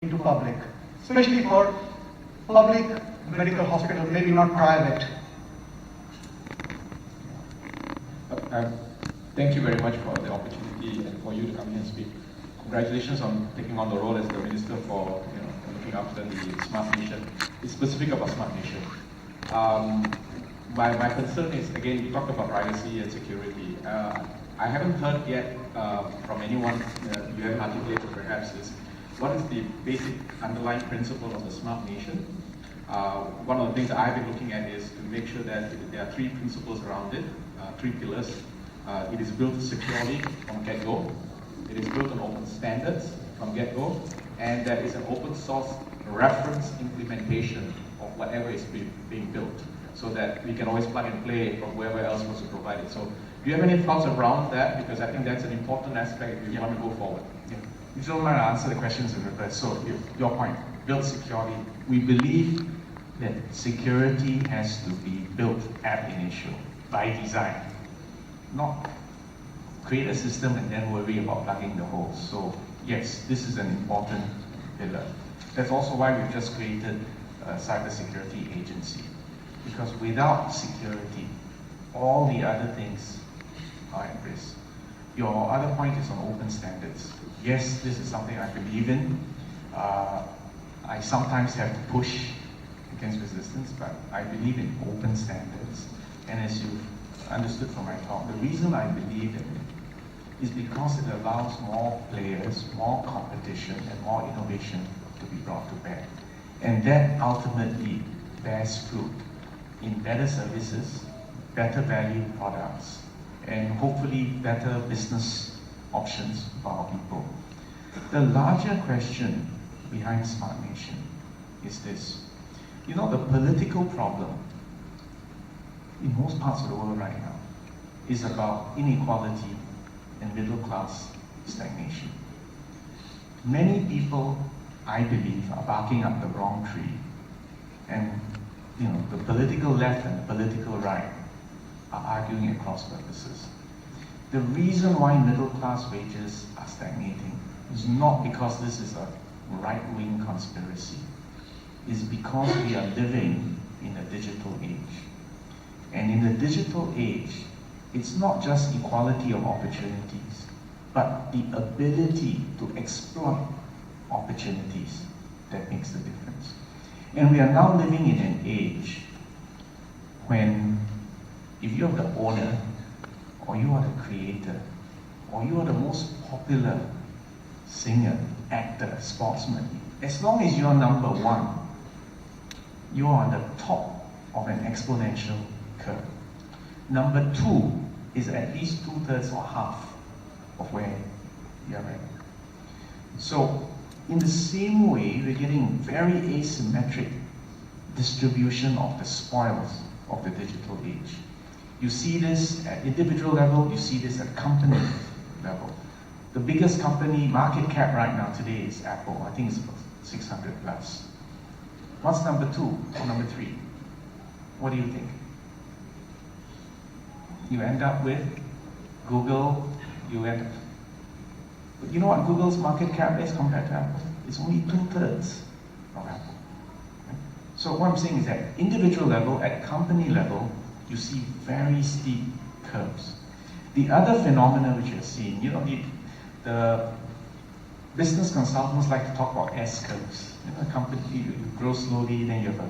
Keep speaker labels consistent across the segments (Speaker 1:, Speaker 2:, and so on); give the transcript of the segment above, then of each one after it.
Speaker 1: into public, especially for public medical hospitals, maybe not private.
Speaker 2: Thank you very much for the opportunity and for you to come here and speak. Congratulations on taking on the role as the Minister for looking after the Smart Nation. It's specific about Smart Nation. My concern is, again, you talked about privacy and security. I haven't heard yet from anyone, you haven't articulated perhaps, is what is the basic underlying principle of the Smart Nation? One of the things that I've been looking at is to make sure that there are three principles around it, three pillars. It is built securely from get-go, it is built on open standards from get-go, and there is an open source reference implementation of whatever is being built, so that we can always plug and play from whoever else wants to provide it. So do you have any thoughts around that? Because I think that's an important aspect if we want to go forward.
Speaker 3: Yeah. If you don't mind, I'll answer the questions in reverse. So your point, build securely. We believe that security has to be built ab initio, by design. Not create a system and then worry about plugging the holes. So yes, this is an important pillar. That's also why we've just created a cybersecurity agency. Because without security, all the other things are at risk. Your other point is on open standards. Yes, this is something I believe in. I sometimes have to push against resistance, but I believe in open standards. And as you've understood from my talk, the reason I believe in it is because it allows more players, more competition, and more innovation to be brought to bear. And that ultimately bears fruit in better services, better value products, and hopefully better business options for our people. The larger question behind Smart Nation is this. You know, the political problem in most parts of the world right now is about inequality and middle class stagnation. Many people, I believe, are barking up the wrong tree, and the political left and the political right are arguing at cross purposes. The reason why middle class wages are stagnating is not because this is a right-wing conspiracy. It's because we are living in a digital age. And in the digital age, it's not just equality of opportunities, but the ability to exploit opportunities that makes the difference. And we are now living in an age when if you're the owner, or you are the creator, or you are the most popular singer, actor, sportsman, as long as you're number one, you are on the top of an exponential curve. Number two is at least 2/3 or half of where you're at. So, in the same way, we're getting very asymmetric distribution of the spoils of the digital age. You see this at individual level, you see this at company level. The biggest company market cap right now today is Apple. I think it's about 600 plus. What's number two or number three? What do you think? You end up with Google, but you know what Google's market cap is compared to Apple? It's only 2/3 of Apple. Okay? So what I'm saying is that individual level, at company level, you see very steep curves. The other phenomena which you're seeing, the business consultants like to talk about S curves. A company, you grow slowly, then you have a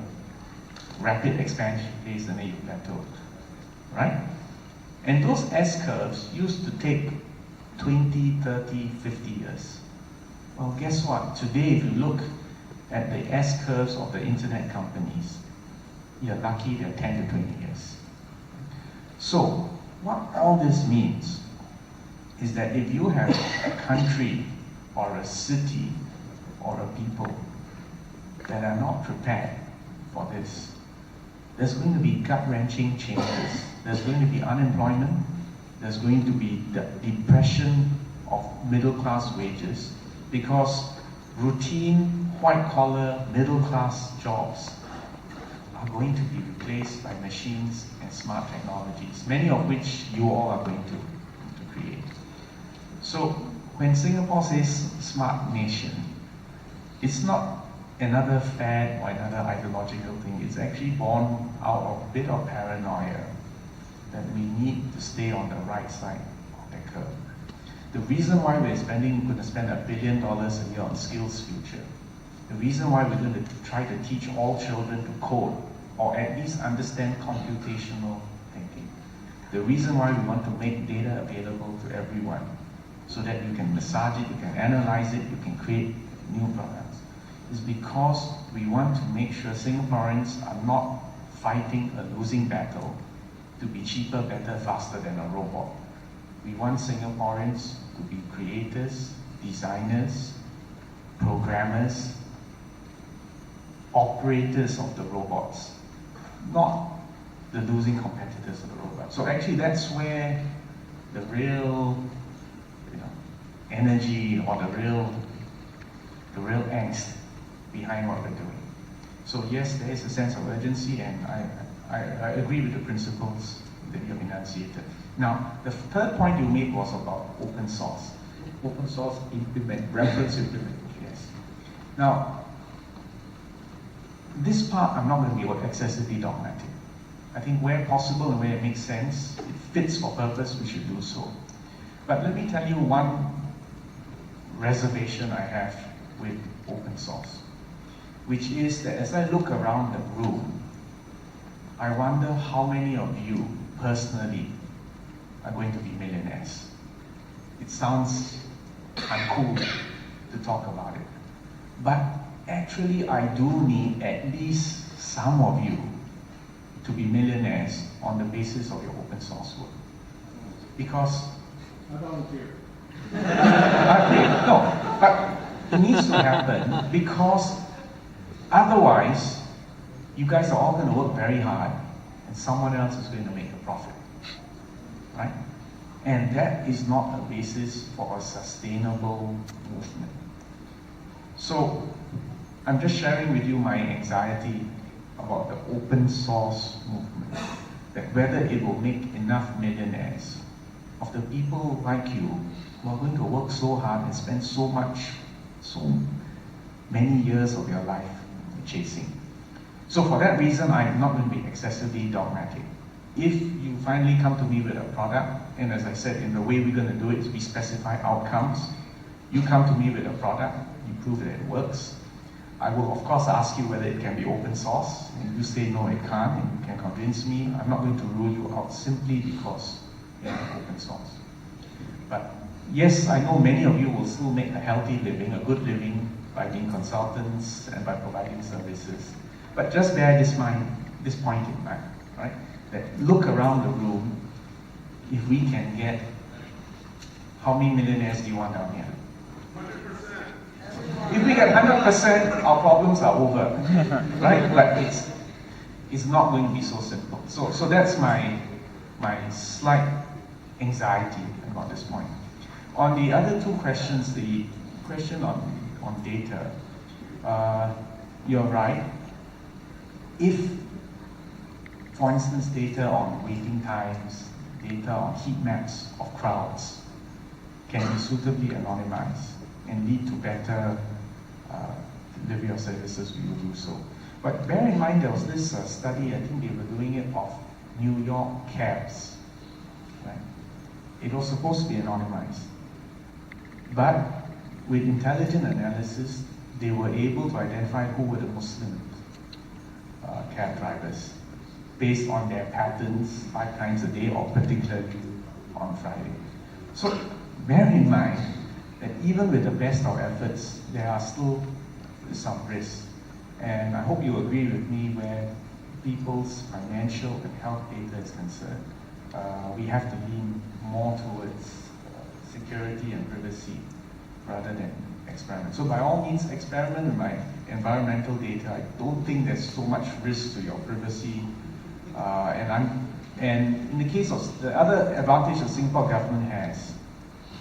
Speaker 3: rapid expansion phase, and then you plateau, right? And those S curves used to take 20, 30, 50 years. Well, guess what? Today, if you look at the S curves of the internet companies, you're lucky they're 10 to 20 years. So, what all this means is that if you have a country or a city or a people that are not prepared for this, there's going to be gut-wrenching changes. There's going to be unemployment, there's going to be the depression of middle-class wages, because routine, white-collar, middle-class jobs are going to be replaced by machines and smart technologies, many of which you all are going to create. So when Singapore says Smart Nation, It's not another fad or another ideological thing. It's actually born out of a bit of paranoia that we need to stay on the right side of the curve. The reason why we're going to spend $1 billion a year on Skills Future, the reason why we're going to try to teach all children to code, or at least understand computational thinking, the reason why we want to make data available to everyone, so that you can massage it, you can analyze it, you can create new products, is because we want to make sure Singaporeans are not fighting a losing battle to be cheaper, better, faster than a robot. We want Singaporeans to be creators, designers, programmers, operators of the robots, not the losing competitors of the robots. So actually that's where the real energy or the real angst behind what we're doing. So yes, there is a sense of urgency, and I agree with the principles that you have enunciated. Now, the third point you made was about open source.
Speaker 2: Open source reference implementation.
Speaker 3: Yes. Now, this part I'm not going to be excessively dogmatic. I think where possible and where it makes sense, it fits for purpose, we should do so. But let me tell you one reservation I have with open source, which is that as I look around the room, I wonder how many of you personally are going to be millionaires. It sounds uncool to talk about it, but actually I do need at least some of you to be millionaires on the basis of your open source work. Because
Speaker 1: I volunteer.
Speaker 3: no, but it needs to happen, because otherwise you guys are all going to work very hard and someone else is going to make a profit, right? And that is not a basis for a sustainable movement. So I'm just sharing with you my anxiety about the open source movement, that whether it will make enough millionaires of the people like you who are going to work so hard and spend so many years of your life chasing. So for that reason, I'm not going to be excessively dogmatic. If you finally come to me with a product, and as I said, in the way we're going to do it is we specify outcomes. You come to me with a product, you prove that it works. I will of course ask you whether it can be open source, and you say no, it can't, and you can convince me. I'm not going to rule you out simply because you're open source. But yes, I know many of you will still make a healthy living, a good living, by being consultants and by providing services. But just bear this point in mind, right? That look around the room, if we can get, how many millionaires do you want down here? 100%. If we get 100%, our problems are over, right? But it's not going to be so simple. So that's my slight anxiety about this point. On the other two questions, the question on data, you're right. If, for instance, data on waiting times, data on heat maps of crowds can be suitably anonymized and lead to better delivery of services, we will do so. But bear in mind, there was this study, I think they were doing it of New York cabs, right? It was supposed to be anonymized. But with intelligent analysis, they were able to identify who were the Muslim cab drivers based on their patterns 5 times a day, or particularly on Friday. So bear in mind that even with the best of efforts, there are still some risks. And I hope you agree with me where people's financial and health data is concerned. We have to lean more towards security and privacy rather than experiment. So by all means, experiment with my environmental data. I don't think there's so much risk to your privacy. And in the case of the other advantage the Singapore government has,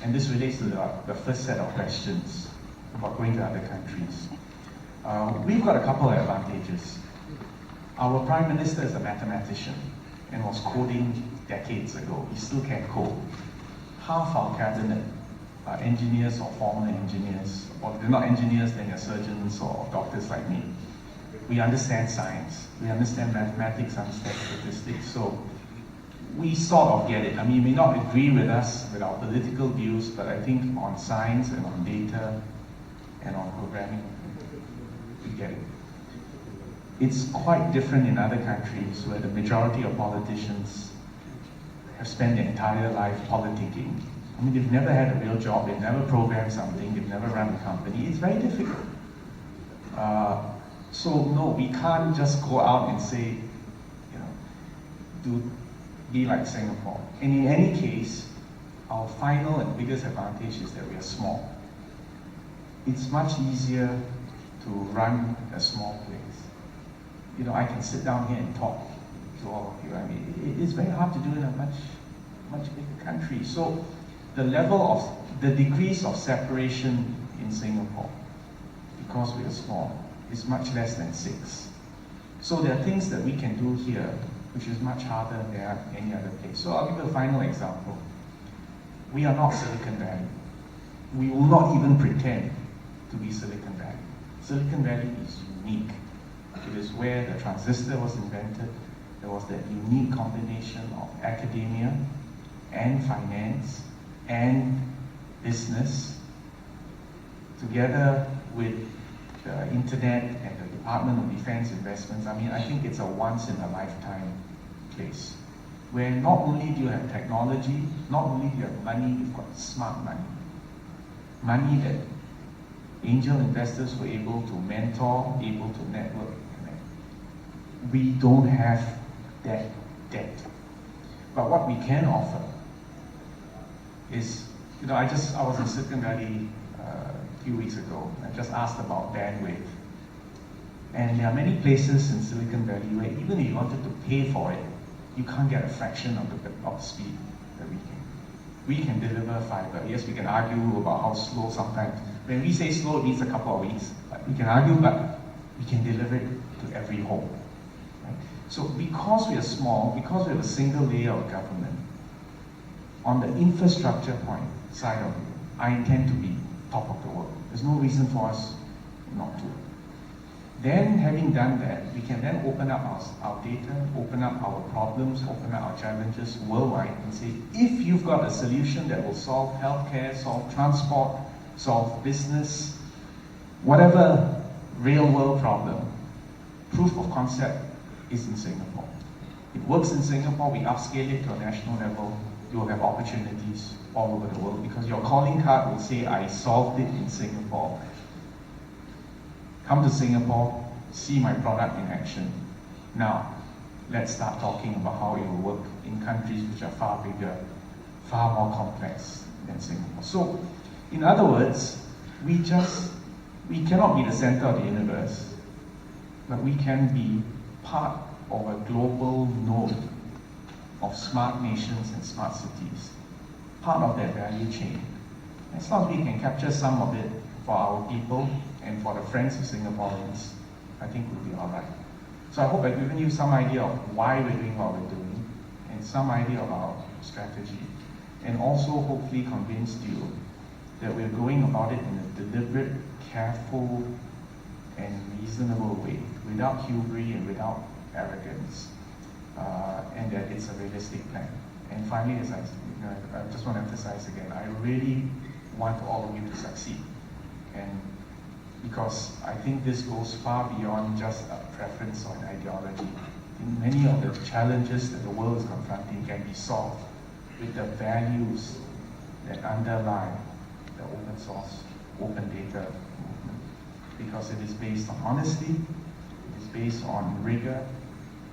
Speaker 3: and this relates to the first set of questions about going to other countries. We've got a couple of advantages. Our Prime Minister is a mathematician and was coding decades ago. He still can code. Half our cabinet engineers or former engineers, or if they're not engineers, then they're surgeons or doctors like me. We understand science, we understand mathematics, understand statistics, so we sort of get it. I mean, you may not agree with us, with our political views, but I think on science and on data and on programming, we get it. It's quite different in other countries where the majority of politicians have spent their entire life politicking. I mean, they've never had a real job, they've never programmed something, they've never run a company. It's very difficult. So no, we can't just go out and say, be like Singapore. And in any case, our final and biggest advantage is that we are small. It's much easier to run a small place. I can sit down here and talk to all of you. I mean, it's very hard to do in a much bigger country. So the degrees of separation in Singapore, because we are small, is much less than 6. So there are things that we can do here which is much harder than any other place. So I'll give you a final example. We are not Silicon Valley. We will not even pretend to be Silicon Valley. Silicon Valley is unique. It is where the transistor was invented. There was that unique combination of academia and finance and business, together with the internet and the Department of Defense investments. I mean, I think it's a once-in-a-lifetime place, where not only do you have technology, not only do you have money, you've got smart money. Money that angel investors were able to mentor, able to network. We don't have that debt. But what we can offer is, I was in Silicon Valley a few weeks ago. I just asked about bandwidth. And there are many places in Silicon Valley where even if you wanted to pay for it, you can't get a fraction of the speed that we can. We can deliver fiber. Yes, we can argue about how slow sometimes. When we say slow, it means a couple of weeks. But we can argue, but we can deliver it to every home. Right? So because we are small, because we have a single layer of government, on the infrastructure side of it, I intend to be top of the world. There's no reason for us not to. Then, having done that, we can then open up our data, open up our problems, open up our challenges worldwide and say, if you've got a solution that will solve healthcare, solve transport, solve business, whatever real world problem, proof of concept is in Singapore. It works in Singapore, we upscale it to a national level, you will have opportunities all over the world because your calling card will say, I solved it in Singapore. Come to Singapore, see my product in action. Now, let's start talking about how it will work in countries which are far bigger, far more complex than Singapore. So, in other words, we cannot be the center of the universe, but we can be part of a global node of smart nations and smart cities, part of that value chain. As long as we can capture some of it for our people and for the friends of Singaporeans, I think we'll be all right. So I hope I've given you some idea of why we're doing what we're doing, and some idea of our strategy, and also hopefully convinced you that we're going about it in a deliberate, careful, and reasonable way, without hubris and without arrogance, and that it's a realistic plan. And finally, as I just want to emphasize again, I really want all of you to succeed. And because I think this goes far beyond just a preference or an ideology. I think many of the challenges that the world is confronting can be solved with the values that underlie the open source, open data movement. Because it is based on honesty, it is based on rigor,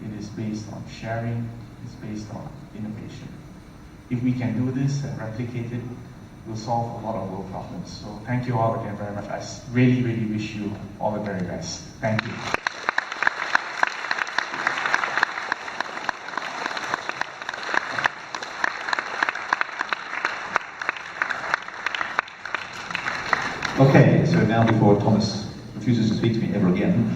Speaker 3: it is based on sharing, it's based on innovation. If we can do this and replicate it, we'll solve a lot of world problems. So thank you all again very much. I really, really wish you all the very best. Thank you.
Speaker 4: Okay, so now before Thomas refuses to speak to me ever again,